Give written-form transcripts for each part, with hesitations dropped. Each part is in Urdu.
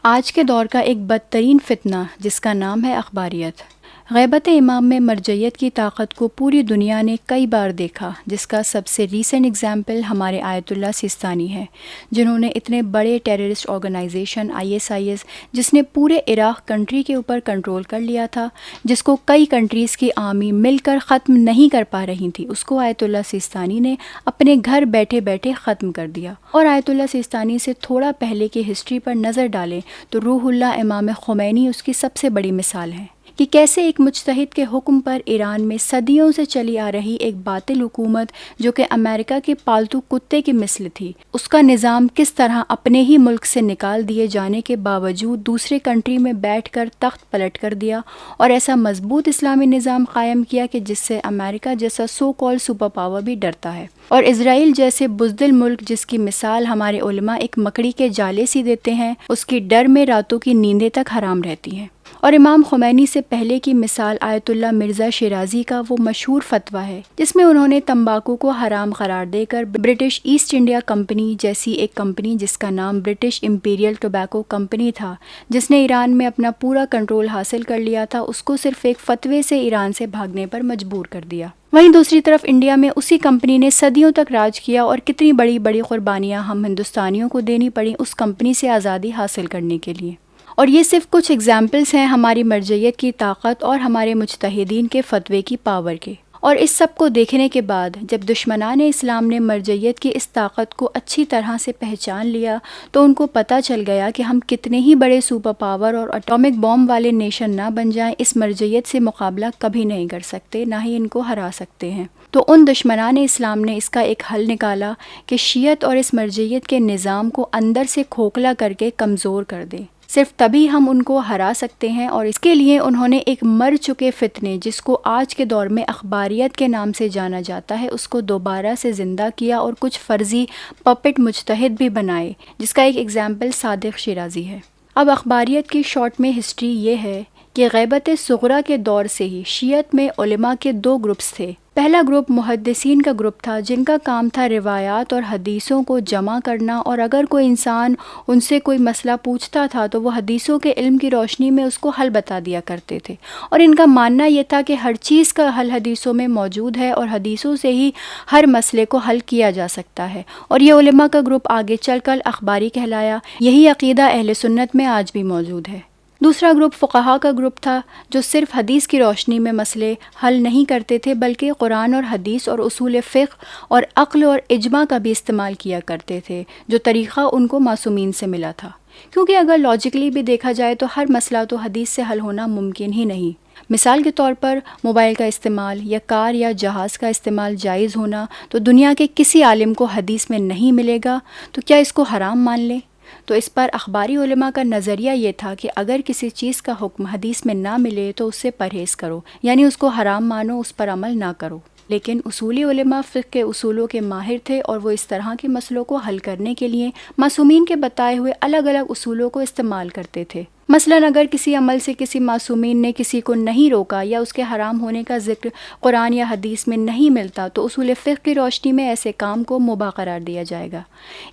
آج کے دور کا ایک بدترین فتنہ جس کا نام ہے اخباریت۔ غیبت امام میں مرجعیت کی طاقت کو پوری دنیا نے کئی بار دیکھا، جس کا سب سے ریسنٹ ایگزامپل ہمارے آیت اللہ سیستانی ہے، جنہوں نے اتنے بڑے ٹیررسٹ آرگنائزیشن ISIS جس نے پورے عراق کنٹری کے اوپر کنٹرول کر لیا تھا، جس کو کئی کنٹریز کی آرمی مل کر ختم نہیں کر پا رہی تھی، اس کو آیت اللہ سیستانی نے اپنے گھر بیٹھے بیٹھے ختم کر دیا۔ اور آیت اللہ سیستانی سے تھوڑا پہلے کی ہسٹری پر نظر ڈالیں تو روح اللہ امام خمینی اس کی سب سے بڑی مثال ہے کہ کیسے ایک مجتہد کے حکم پر ایران میں صدیوں سے چلی آ رہی ایک باطل حکومت جو کہ امریکہ کے پالتو کتے کی مثل تھی، اس کا نظام کس طرح اپنے ہی ملک سے نکال دیے جانے کے باوجود دوسرے کنٹری میں بیٹھ کر تخت پلٹ کر دیا اور ایسا مضبوط اسلامی نظام قائم کیا کہ جس سے امریکہ جیسا سو کال سپر پاور بھی ڈرتا ہے، اور اسرائیل جیسے بزدل ملک جس کی مثال ہمارے علماء ایک مکڑی کے جالے سی دیتے ہیں، اس کی ڈر میں راتوں کی نیندیں تک حرام رہتی ہیں۔ اور امام خمینی سے پہلے کی مثال آیت اللہ مرزا شیرازی کا وہ مشہور فتویٰ ہے جس میں انہوں نے تمباکو کو حرام قرار دے کر برٹش ایسٹ انڈیا کمپنی جیسی ایک کمپنی جس کا نام برٹش امپیریل ٹوبیکو کمپنی تھا، جس نے ایران میں اپنا پورا کنٹرول حاصل کر لیا تھا، اس کو صرف ایک فتوے سے ایران سے بھاگنے پر مجبور کر دیا۔ وہیں دوسری طرف انڈیا میں اسی کمپنی نے صدیوں تک راج کیا اور کتنی بڑی بڑی قربانیاں ہم ہندوستانیوں کو دینی پڑیں اس کمپنی سے آزادی حاصل کرنے کے لیے۔ اور یہ صرف کچھ ایگزامپلز ہیں ہماری مرجعیت کی طاقت اور ہمارے مجتہدین کے فتوے کی پاور کے۔ اور اس سب کو دیکھنے کے بعد جب دشمنان اسلام نے مرجعیت کی اس طاقت کو اچھی طرح سے پہچان لیا تو ان کو پتہ چل گیا کہ ہم کتنے ہی بڑے سپر پاور اور اٹامک بوم والے نیشن نہ بن جائیں، اس مرجعیت سے مقابلہ کبھی نہیں کر سکتے، نہ ہی ان کو ہرا سکتے ہیں۔ تو ان دشمنان اسلام نے اس کا ایک حل نکالا کہ شیعت اور اس مرجعیت کے نظام کو اندر سے کھوکھلا کر کے کمزور کر دیں، صرف تبھی ہم ان کو ہرا سکتے ہیں۔ اور اس کے لیے انہوں نے ایک مر چکے فتنے جس کو آج کے دور میں اخباریت کے نام سے جانا جاتا ہے، اس کو دوبارہ سے زندہ کیا اور کچھ فرضی پپٹ مجتہد بھی بنائے، جس کا ایک ایگزامپل صادق شیرازی ہے۔ اب اخباریت کی شارٹ میں ہسٹری یہ ہے کہ غیبت صغریٰ کے دور سے ہی شیعت میں علماء کے دو گروپس تھے۔ پہلا گروپ محدثین کا گروپ تھا جن کا کام تھا روایات اور حدیثوں کو جمع کرنا، اور اگر کوئی انسان ان سے کوئی مسئلہ پوچھتا تھا تو وہ حدیثوں کے علم کی روشنی میں اس کو حل بتا دیا کرتے تھے، اور ان کا ماننا یہ تھا کہ ہر چیز کا حل حدیثوں میں موجود ہے اور حدیثوں سے ہی ہر مسئلے کو حل کیا جا سکتا ہے، اور یہ علماء کا گروپ آگے چل کر اخباری کہلایا۔ یہی عقیدہ اہل سنت میں آج بھی موجود ہے۔ دوسرا گروپ فقہا کا گروپ تھا جو صرف حدیث کی روشنی میں مسئلے حل نہیں کرتے تھے بلکہ قرآن اور حدیث اور اصول فقہ اور عقل اور اجماع کا بھی استعمال کیا کرتے تھے، جو طریقہ ان کو معصومین سے ملا تھا، کیونکہ اگر لاجیکلی بھی دیکھا جائے تو ہر مسئلہ تو حدیث سے حل ہونا ممکن ہی نہیں۔ مثال کے طور پر موبائل کا استعمال یا کار یا جہاز کا استعمال جائز ہونا تو دنیا کے کسی عالم کو حدیث میں نہیں ملے گا، تو کیا اس کو حرام مان لیں؟ تو اس پر اخباری علماء کا نظریہ یہ تھا کہ اگر کسی چیز کا حکم حدیث میں نہ ملے تو اس سے پرہیز کرو، یعنی اس کو حرام مانو، اس پر عمل نہ کرو۔ لیکن اصولی علماء فقہ کے اصولوں کے ماہر تھے اور وہ اس طرح کے مسئلوں کو حل کرنے کے لیے معصومین کے بتائے ہوئے الگ الگ اصولوں کو استعمال کرتے تھے۔ مثلاً اگر کسی عمل سے کسی معصومین نے کسی کو نہیں روکا یا اس کے حرام ہونے کا ذکر قرآن یا حدیث میں نہیں ملتا تو اصول فقہ کی روشنی میں ایسے کام کو مباح قرار دیا جائے گا،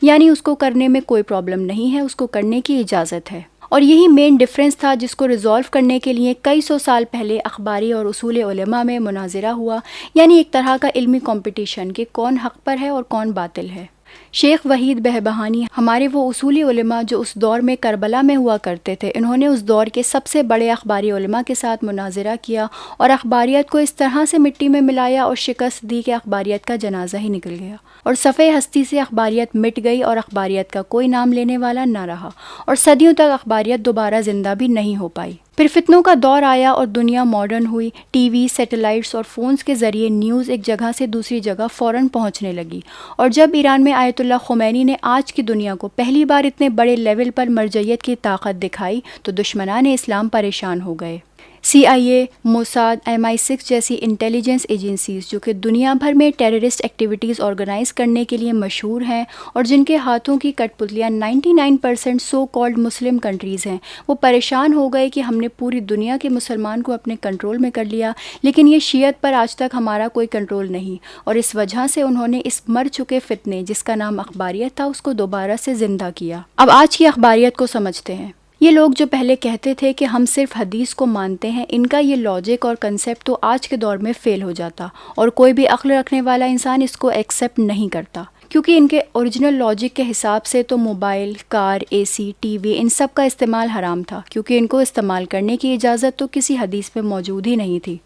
یعنی اس کو کرنے میں کوئی پرابلم نہیں ہے، اس کو کرنے کی اجازت ہے۔ اور یہی مین ڈیفرنس تھا جس کو ریزالو کرنے کے لیے کئی سو سال پہلے اخباری اور اصول علماء میں مناظرہ ہوا، یعنی ایک طرح کا علمی کمپٹیشن کہ کون حق پر ہے اور کون باطل ہے۔ شیخ وحید بہبہانی ہمارے وہ اصولی علماء جو اس دور میں کربلا میں ہوا کرتے تھے، انہوں نے اس دور کے سب سے بڑے اخباری علماء کے ساتھ مناظرہ کیا اور اخباریت کو اس طرح سے مٹی میں ملایا اور شکست دی کہ اخباریت کا جنازہ ہی نکل گیا، اور صفحہ ہستی سے اخباریت مٹ گئی اور اخباریت کا کوئی نام لینے والا نہ رہا، اور صدیوں تک اخباریت دوبارہ زندہ بھی نہیں ہو پائی۔ پھر فتنوں کا دور آیا اور دنیا ماڈرن ہوئی، ٹی وی، سیٹلائٹس اور فونز کے ذریعے نیوز ایک جگہ سے دوسری جگہ فوراً پہنچنے لگی، اور جب ایران میں آیت اللہ خمینی نے آج کی دنیا کو پہلی بار اتنے بڑے لیول پر مرجعیت کی طاقت دکھائی تو دشمنان اسلام پریشان ہو گئے۔ CIA، موساد، MI6 جیسی انٹیلیجنس ایجنسیز جو کہ دنیا بھر میں ٹیررسٹ ایکٹیویٹیز آرگنائز کرنے کے لیے مشہور ہیں اور جن کے ہاتھوں کی کٹ پتلیاں 99% سو کالڈ مسلم کنٹریز ہیں، وہ پریشان ہو گئے کہ ہم نے پوری دنیا کے مسلمان کو اپنے کنٹرول میں کر لیا، لیکن یہ شیعت پر آج تک ہمارا کوئی کنٹرول نہیں، اور اس وجہ سے انہوں نے اس مر چکے فتنے جس کا نام اخباریت تھا اس کو دوبارہ سے زندہ کیا۔ اب آج کی اخباریت کو سمجھتے ہیں۔ یہ لوگ جو پہلے کہتے تھے کہ ہم صرف حدیث کو مانتے ہیں، ان کا یہ لاجک اور کنسیپٹ تو آج کے دور میں فیل ہو جاتا، اور کوئی بھی عقل رکھنے والا انسان اس کو ایکسیپٹ نہیں کرتا، کیونکہ ان کے اوریجنل لاجک کے حساب سے تو موبائل، کار، اے سی، ٹی وی ان سب کا استعمال حرام تھا، کیونکہ ان کو استعمال کرنے کی اجازت تو کسی حدیث میں موجود ہی نہیں تھی۔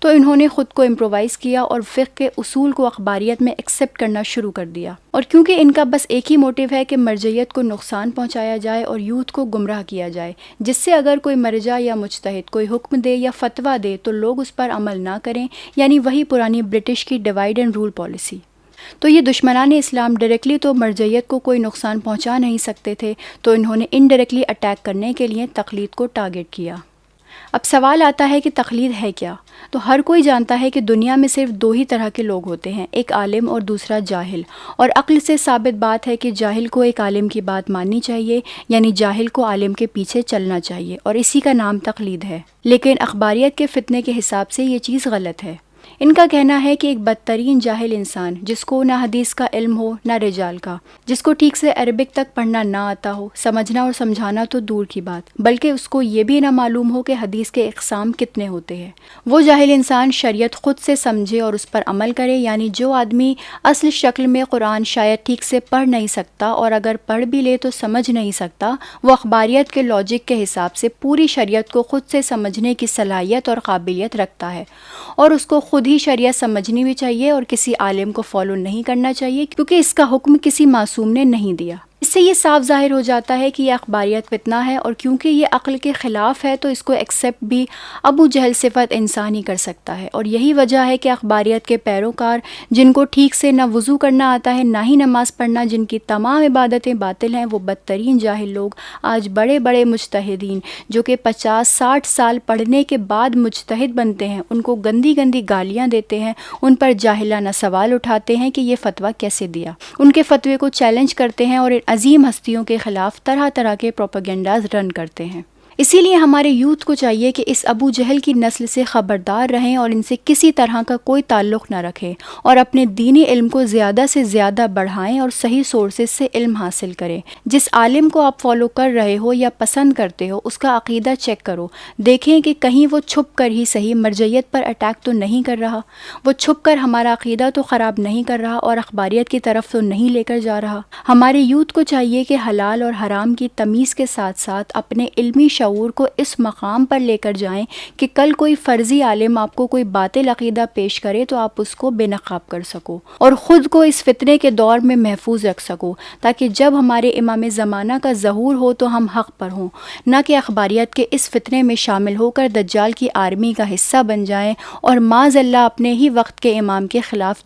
تو انہوں نے خود کو امپرووائز کیا اور فقہ کے اصول کو اخباریت میں ایکسیپٹ کرنا شروع کر دیا، اور کیونکہ ان کا بس ایک ہی موٹیو ہے کہ مرجعیت کو نقصان پہنچایا جائے اور یوتھ کو گمراہ کیا جائے، جس سے اگر کوئی مرجع یا مجتہد کوئی حکم دے یا فتویٰ دے تو لوگ اس پر عمل نہ کریں، یعنی وہی پرانی برٹش کی ڈیوائڈ اینڈ رول پالیسی۔ تو یہ دشمنان اسلام ڈائریکٹلی تو مرجعیت کو کوئی نقصان پہنچا نہیں سکتے تھے، تو انہوں نے انڈائریکٹلی اٹیک کرنے کے لیے تقلید کو ٹارگٹ کیا۔ اب سوال آتا ہے کہ تقلید ہے کیا؟ تو ہر کوئی جانتا ہے کہ دنیا میں صرف دو ہی طرح کے لوگ ہوتے ہیں، ایک عالم اور دوسرا جاہل، اور عقل سے ثابت بات ہے کہ جاہل کو ایک عالم کی بات ماننی چاہیے، یعنی جاہل کو عالم کے پیچھے چلنا چاہیے، اور اسی کا نام تقلید ہے۔ لیکن اخباریت کے فتنے کے حساب سے یہ چیز غلط ہے۔ ان کا کہنا ہے کہ ایک بدترین جاہل انسان، جس کو نہ حدیث کا علم ہو نہ رجال کا، جس کو ٹھیک سے عربک تک پڑھنا نہ آتا ہو، سمجھنا اور سمجھانا تو دور کی بات، بلکہ اس کو یہ بھی نہ معلوم ہو کہ حدیث کے اقسام کتنے ہوتے ہیں، وہ جاہل انسان شریعت خود سے سمجھے اور اس پر عمل کرے، یعنی جو آدمی اصل شکل میں قرآن شاید ٹھیک سے پڑھ نہیں سکتا، اور اگر پڑھ بھی لے تو سمجھ نہیں سکتا، وہ اخباریت کے لاجک کے حساب سے پوری شریعت کو خود سے سمجھنے کی صلاحیت اور قابلیت رکھتا ہے، اور اس کو خود ہی شریعت سمجھنی بھی چاہیے اور کسی عالم کو فالو نہیں کرنا چاہیے، کیونکہ اس کا حکم کسی معصوم نے نہیں دیا۔ اس سے یہ صاف ظاہر ہو جاتا ہے کہ یہ اخباریت فتنہ ہے، اور کیونکہ یہ عقل کے خلاف ہے تو اس کو ایکسیپٹ بھی ابو جہل صفت انسان ہی کر سکتا ہے، اور یہی وجہ ہے کہ اخباریت کے پیروکار، جن کو ٹھیک سے نہ وضو کرنا آتا ہے نہ ہی نماز پڑھنا، جن کی تمام عبادتیں باطل ہیں، وہ بدترین جاہل لوگ آج بڑے بڑے مجتہدین جو کہ 50-60 سال پڑھنے کے بعد مجتہد بنتے ہیں، ان کو گندی گندی گالیاں دیتے ہیں، ان پر جاہلانہ سوال اٹھاتے ہیں کہ یہ فتویٰ کیسے دیا، ان کے فتوے کو چیلنج کرتے ہیں، اور عظیم ہستیوں کے خلاف طرح طرح کے پروپیگنڈاز رن کرتے ہیں۔ اسی لیے ہمارے یوتھ کو چاہیے کہ اس ابو جہل کی نسل سے خبردار رہیں اور ان سے کسی طرح کا کوئی تعلق نہ رکھیں، اور اپنے دینی علم کو زیادہ سے زیادہ بڑھائیں اور صحیح سورسز سے علم حاصل کریں۔ جس عالم کو آپ فالو کر رہے ہو یا پسند کرتے ہو، اس کا عقیدہ چیک کرو، دیکھیں کہ کہیں وہ چھپ کر ہی صحیح مرجعیت پر اٹیک تو نہیں کر رہا، وہ چھپ کر ہمارا عقیدہ تو خراب نہیں کر رہا اور اخباریت کی طرف تو نہیں لے کر جا رہا۔ ہمارے یوتھ کو چاہیے کہ حلال اور حرام کی تمیز کے ساتھ ساتھ اپنے علمی شعور کو اس مقام پر لے کر جائیں کہ کل کوئی فرضی عالم آپ کو کوئی باطل عقیدہ پیش کرے تو آپ اس کو بے نقاب کر سکو، اور خود کو اس فتنے کے دور میں محفوظ رکھ سکو، تاکہ جب ہمارے امام زمانہ کا ظہور ہو تو ہم حق پر ہوں، نہ کہ اخباریت کے اس فتنے میں شامل ہو کر دجال کی آرمی کا حصہ بن جائیں اور معاذ اللہ اپنے ہی وقت کے امام کے خلاف